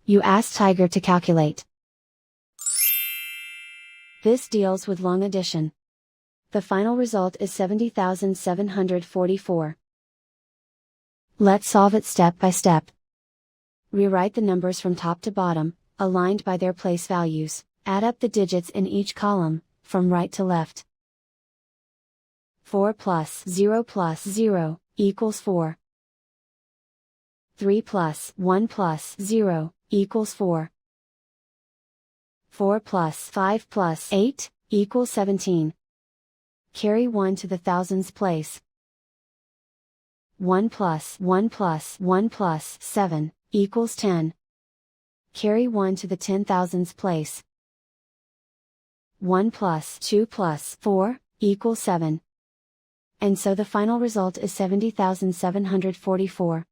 You ask Tiger to calculate. This deals with long addition. The final result is 70,744. Let's solve it step by step. Rewrite the numbers from top to bottom, aligned by their place values. Add up the digits in each column, from right to left. 4 plus 0 equals 4. 3 plus 1 plus 0 equals 4. 4 plus 5 plus 8 equals 17. Carry 1 to the thousands place. 1 plus 1 plus 1 plus 7 equals 10. Carry 1 to the 10,000s place. 1 plus 2 plus 4 equals 7. And so the final result is 70,744.